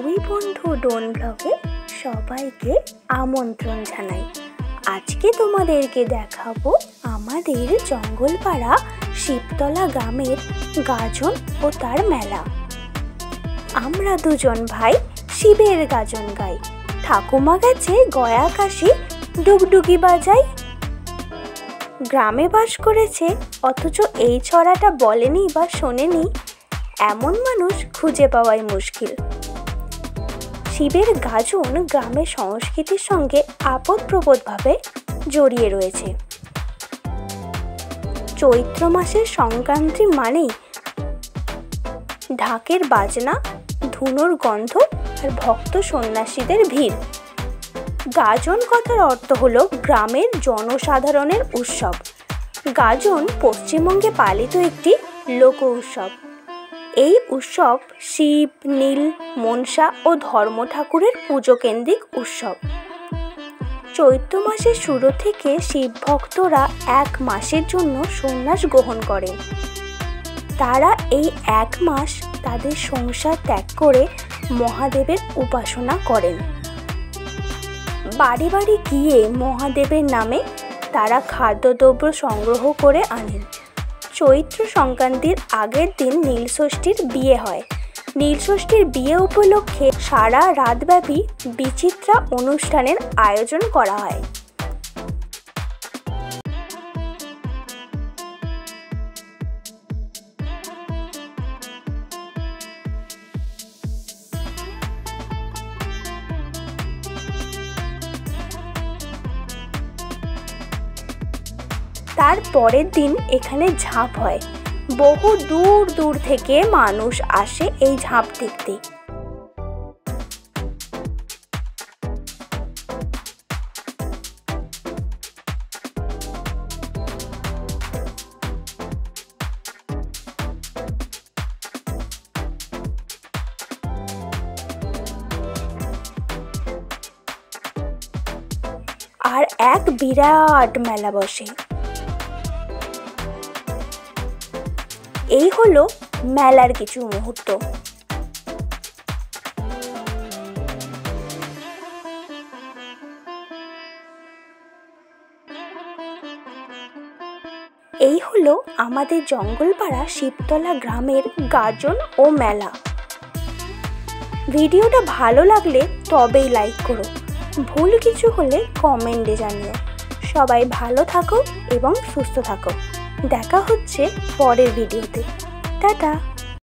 দুই বন্ধু ডোন ব্লগে সবাইকে আমন্ত্রণ জানাই। আজকে তোমাদেরকে দেখাবো আমাদের জঙ্গলপাড়া শিবতলা গ্রামের গাজন ও তার মেলা। আমরা দুজন ভাই শিবের গাজন গাই, ঠাকুমা গেছে গয়া কাশি ডুগডুগি বাজাই। গ্রামে বাস করেছে অথচ এই ছড়াটা বলেনি বা শোনেনি এমন মানুষ খুঁজে পাওয়াই মুশকিল। শিবের গাজন গ্রামের সংস্কৃতির সঙ্গে আপদপ্রপদভাবে জড়িয়ে রয়েছে। চৈত্র মাসের সংক্রান্তি মানেই ঢাকের বাজনা, ধুনোর গন্ধ আর ভক্ত সন্ন্যাসীদের ভিড়। গাজন কথার অর্থ হলো গ্রামের জনসাধারণের উৎসব। গাজন পশ্চিমবঙ্গে পালিত একটি লোক উৎসব। এই উৎসব শিব, নীল, মনসা ও ধর্ম ঠাকুরের পুজো কেন্দ্রিক উৎসব। চৈত্র মাসের শুরু থেকে শিব ভক্তরা এক মাসের জন্য সন্ন্যাস গ্রহণ করেন। তারা এই এক মাস তাদের সংসার ত্যাগ করে মহাদেবের উপাসনা করেন। বাড়ি বাড়ি গিয়ে মহাদেবের নামে তারা খাদ্যদ্রব্য সংগ্রহ করে আনেন। চৈত্র সংক্রান্তির আগের দিন নীলষষ্ঠীর বিয়ে হয়। নীলষষ্ঠীর বিয়ে উপলক্ষে সারা রাতব্যাপী বিচিত্রা অনুষ্ঠানের আয়োজন করা হয়। তার পরের দিন এখানে ঝাঁপ হয়। বহু দূর দূর থেকে মানুষ আসে এই ঝাঁপ দেখতে। আর এক বিরাট মেলা বসে। এই হলো মেলার কিছু মুহূর্ত। এই হলো আমাদের জঙ্গলপাড়া শিবতলা গ্রামের গাজন ও মেলা। ভিডিওটা ভালো লাগলে তবেই লাইক করো, ভুল কিছু হলে কমেন্টে জানিও। সবাই ভালো থাকো এবং সুস্থ থাকো। দেখা হচ্ছে পরের ভিডিওতে। টাটা।